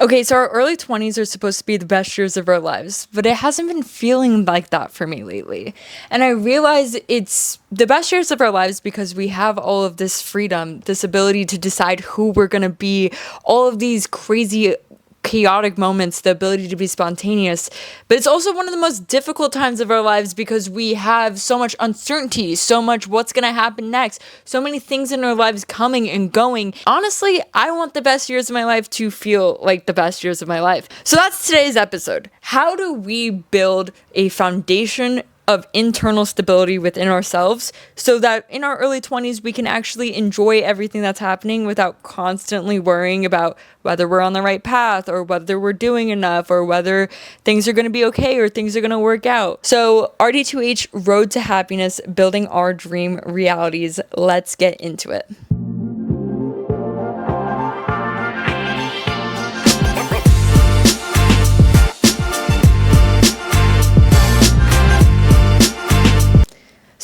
Okay, so our early 20s are supposed to be the best years of our lives, but it hasn't been feeling like that for me lately. And I realize it's the best years of our lives because we have all of this freedom, this ability to decide who we're going to be, all of these crazy chaotic moments, the ability to be spontaneous. But it's also one of the most difficult times of our lives because we have so much uncertainty, so much what's going to happen next, so many things in our lives coming and going. Honestly, I want the best years of my life to feel like the best years of my life. So that's today's episode. How do we build a foundation of internal stability within ourselves so that in our early 20s we can actually enjoy everything that's happening without constantly worrying about whether we're on the right path or whether we're doing enough or whether things are going to be okay or things are going to work out. So RD2H, Road to Happiness, Building Our Dream Realities. Let's get into it.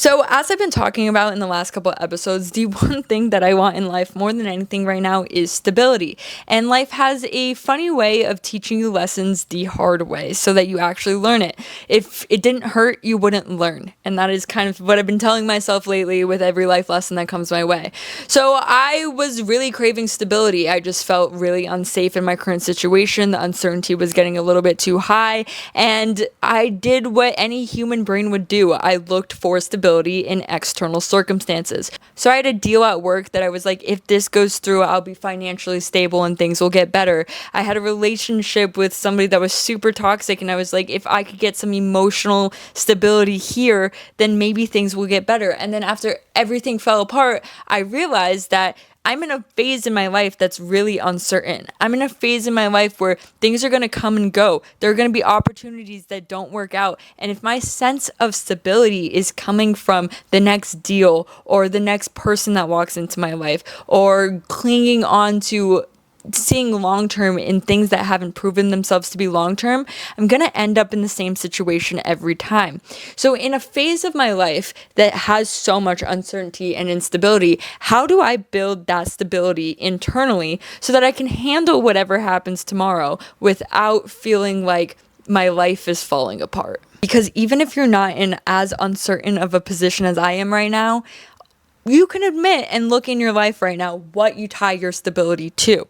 So, as I've been talking about in the last couple of episodes, the one thing that I want in life more than anything right now is stability. And life has a funny way of teaching you lessons the hard way so that you actually learn it. If it didn't hurt, you wouldn't learn. And that is kind of what I've been telling myself lately with every life lesson that comes my way. So, I was really craving stability. I just felt really unsafe in my current situation. The uncertainty was getting a little bit too high. And I did what any human brain would do. I looked for stability in external circumstances. So I had a deal at work that I was like, if this goes through, I'll be financially stable and things will get better. I had a relationship with somebody that was super toxic, and I was like, if I could get some emotional stability here, then maybe things will get better. And then after everything fell apart, I realized that I'm in a phase in my life that's really uncertain. I'm in a phase in my life where things are going to come and go. There are going to be opportunities that don't work out. And if my sense of stability is coming from the next deal or the next person that walks into my life or clinging on to seeing long term in things that haven't proven themselves to be long term, I'm going to end up in the same situation every time. So in a phase of my life that has so much uncertainty and instability, how do I build that stability internally so that I can handle whatever happens tomorrow without feeling like my life is falling apart? Because even if you're not in as uncertain of a position as I am right now, you can admit and look in your life right now what you tie your stability to.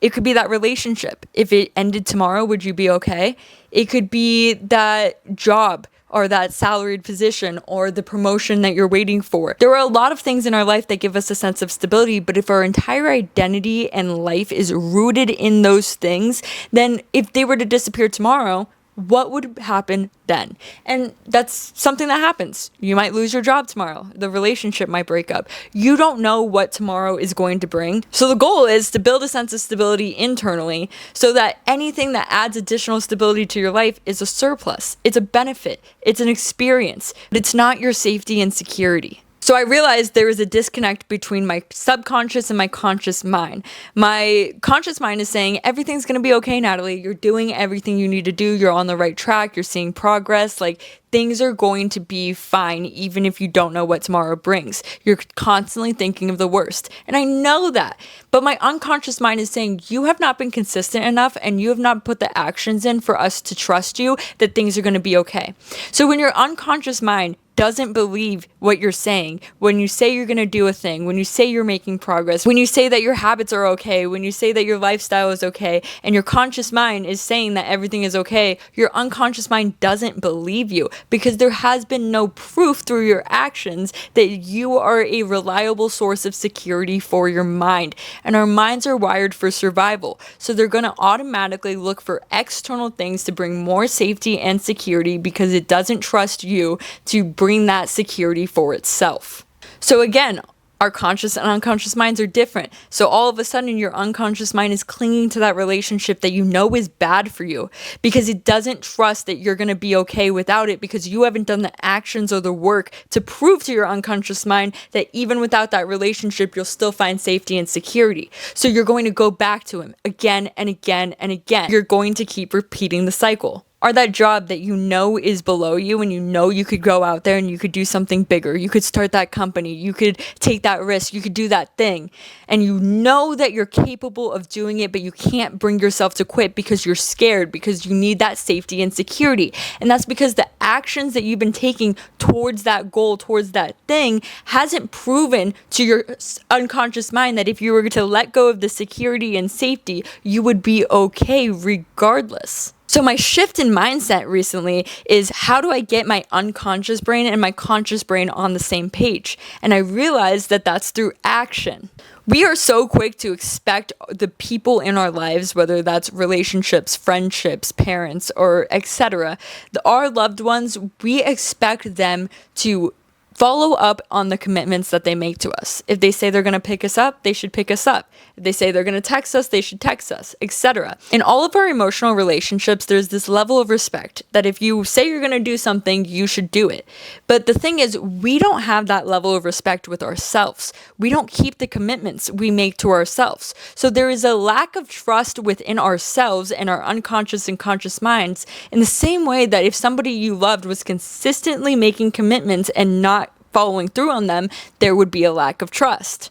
It could be that relationship. If it ended tomorrow, would you be okay? It could be that job or that salaried position or the promotion that you're waiting for. There are a lot of things in our life that give us a sense of stability, but if our entire identity and life is rooted in those things, then if they were to disappear tomorrow, what would happen then? And that's something that happens. You might lose your job tomorrow. The relationship might break up. You don't know what tomorrow is going to bring. So the goal is to build a sense of stability internally so that anything that adds additional stability to your life is a surplus. It's a benefit. It's an experience. But it's not your safety and security. So I realized there is a disconnect between my subconscious and my conscious mind. My conscious mind is saying, everything's going to be okay, Natalie. You're doing everything you need to do. You're on the right track. You're seeing progress. Like, things are going to be fine, even if you don't know what tomorrow brings. You're constantly thinking of the worst. And I know that. But my unconscious mind is saying, you have not been consistent enough and you have not put the actions in for us to trust you that things are going to be okay. So when your unconscious mind doesn't believe what you're saying, when you say you're going to do a thing, when you say you're making progress, when you say that your habits are okay, when you say that your lifestyle is okay, and your conscious mind is saying that everything is okay, your unconscious mind doesn't believe you because there has been no proof through your actions that you are a reliable source of security for your mind. And our minds are wired for survival. So they're going to automatically look for external things to bring more safety and security because it doesn't trust you to bring that security for itself. So again, our conscious and unconscious minds are different. So all of a sudden, your unconscious mind is clinging to that relationship that you know is bad for you because it doesn't trust that you're going to be okay without it because you haven't done the actions or the work to prove to your unconscious mind that even without that relationship, you'll still find safety and security. So you're going to go back to him again and again and again. You're going to keep repeating the cycle. are that job that you know is below you, and you know you could go out there and you could do something bigger. You could start that company. You could take that risk. You could do that thing. And you know that you're capable of doing it, but you can't bring yourself to quit because you're scared, because you need that safety and security. And that's because the actions that you've been taking towards that goal, towards that thing, hasn't proven to your unconscious mind that if you were to let go of the security and safety, you would be okay regardless. So my shift in mindset recently is, how do I get my unconscious brain and my conscious brain on the same page? And I realized that that's through action. We are so quick to expect the people in our lives, whether that's relationships, friendships, parents, or etc., our loved ones, we expect them to follow up on the commitments that they make to us. If they say they're going to pick us up, they should pick us up. If they say they're going to text us, they should text us, etc. In all of our emotional relationships, there's this level of respect that if you say you're going to do something, you should do it. But the thing is, we don't have that level of respect with ourselves. We don't keep the commitments we make to ourselves. So there is a lack of trust within ourselves and our unconscious and conscious minds, in the same way that if somebody you loved was consistently making commitments and not following through on them, there would be a lack of trust.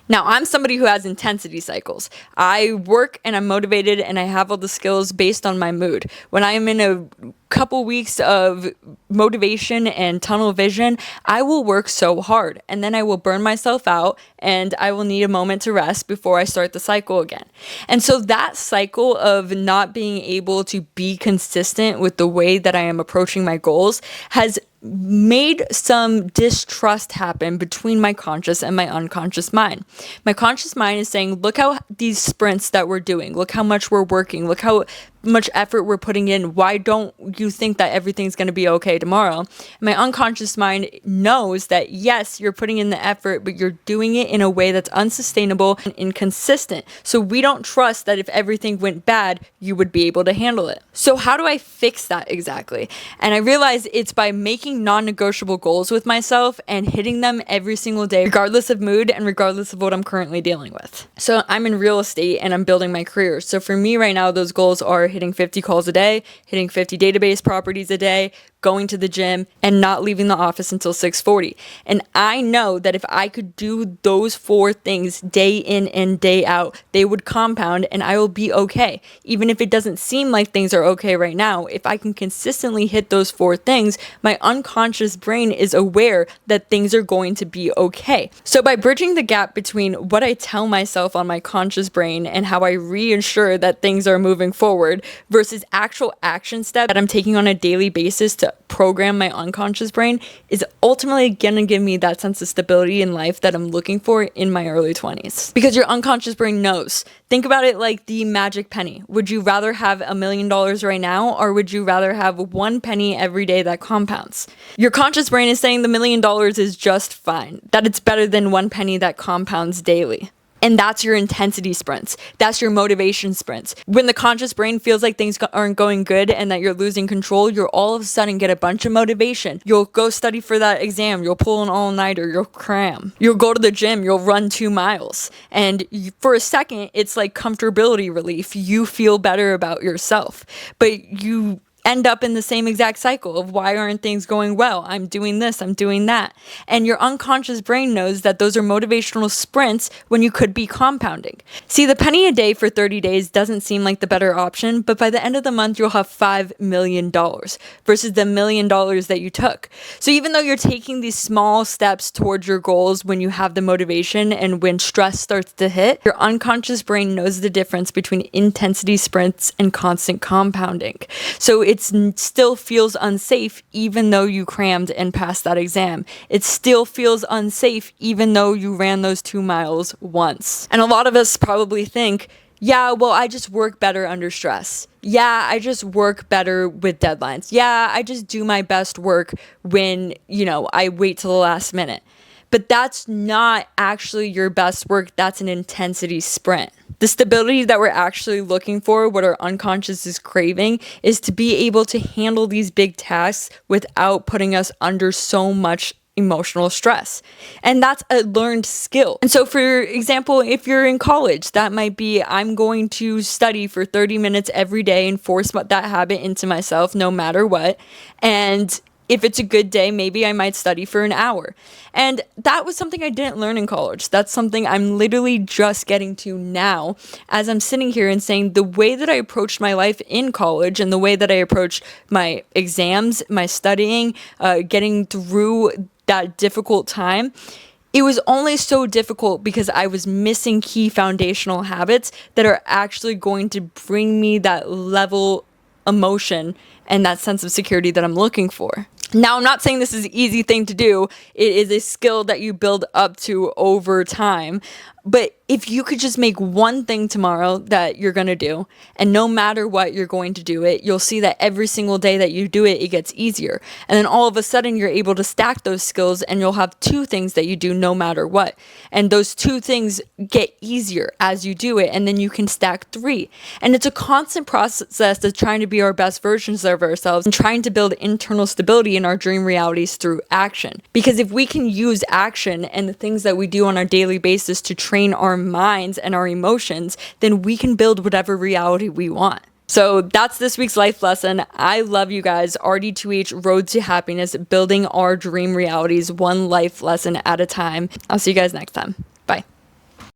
Now, I'm somebody who has intensity cycles. I work and I'm motivated and I have all the skills based on my mood. When I am in a couple weeks of motivation and tunnel vision, I will work so hard and then I will burn myself out and I will need a moment to rest before I start the cycle again. And so that cycle of not being able to be consistent with the way that I am approaching my goals has made some distrust happen between my conscious and my unconscious mind. My conscious mind is saying, look how these sprints that we're doing, look how much we're working, look how much effort we're putting in. Why don't you think that everything's going to be okay tomorrow? My unconscious mind knows that yes, you're putting in the effort, but you're doing it in a way that's unsustainable and inconsistent. So we don't trust that if everything went bad, you would be able to handle it. So how do I fix that exactly? And I realize it's by making non-negotiable goals with myself and hitting them every single day, regardless of mood and regardless of what I'm currently dealing with. So I'm in real estate and I'm building my career. So for me right now, those goals are hitting 50 calls a day, hitting 50 database properties a day, going to the gym, and not leaving the office until 6:40. And I know that if I could do those 4 things day in and day out, they would compound and I will be okay. Even if it doesn't seem like things are okay right now, if I can consistently hit those 4 things, my unconscious brain is aware that things are going to be okay. So by bridging the gap between what I tell myself on my conscious brain and how I reassure that things are moving forward versus actual action steps that I'm taking on a daily basis to program my unconscious brain, is ultimately gonna give me that sense of stability in life that I'm looking for in my early 20s. Because your unconscious brain knows. Think about it like the magic penny. Would you rather have $1 million right now, or would you rather have 1 penny every day that compounds? Your conscious brain is saying the $1 million is just fine, that it's better than 1 penny that compounds daily. And that's your intensity sprints. That's your motivation sprints. When the conscious brain feels like things aren't going good and that you're losing control, you'll all of a sudden get a bunch of motivation. You'll go study for that exam. You'll pull an all-nighter. You'll cram. You'll go to the gym. You'll run 2 miles. And for a second, it's like comfortability relief. You feel better about yourself. But you end up in the same exact cycle of, why aren't things going well? I'm doing this, I'm doing that. And your unconscious brain knows that those are motivational sprints when you could be compounding. See, the penny a day for 30 days doesn't seem like the better option, but by the end of the month, you'll have $5 million versus the $1 million that you took. So even though you're taking these small steps towards your goals when you have the motivation and when stress starts to hit, your unconscious brain knows the difference between intensity sprints and constant compounding. So it still feels unsafe even though you crammed and passed that exam. It still feels unsafe even though you ran those 2 miles once. And a lot of us probably think, yeah, well, I just work better under stress. Yeah, I just work better with deadlines. Yeah, I just do my best work when, I wait till the last minute. But that's not actually your best work. That's an intensity sprint. The stability that we're actually looking for, what our unconscious is craving, is to be able to handle these big tasks without putting us under so much emotional stress. And that's a learned skill. And so, for example, if you're in college, that might be I'm going to study for 30 minutes every day and force that habit into myself no matter what. And if it's a good day, maybe I might study for an hour. And that was something I didn't learn in college. That's something I'm literally just getting to now as I'm sitting here and saying the way that I approached my life in college and the way that I approached my exams, my studying, getting through that difficult time. It was only so difficult because I was missing key foundational habits that are actually going to bring me that level emotion and that sense of security that I'm looking for. Now, I'm not saying this is an easy thing to do. It is a skill that you build up to over time. But if you could just make one thing tomorrow that you're going to do, and no matter what, you're going to do it, you'll see that every single day that you do it, it gets easier. And then all of a sudden, you're able to stack those skills and you'll have two things that you do no matter what. And those two things get easier as you do it. And then you can stack three. And it's a constant process of trying to be our best versions of ourselves and trying to build internal stability in our dream realities through action. Because if we can use action and the things that we do on our daily basis to train our minds and our emotions, then we can build whatever reality we want. So that's this week's life lesson. I love you guys. RD2H, Road to Happiness, building our dream realities one life lesson at a time. I'll see you guys next time.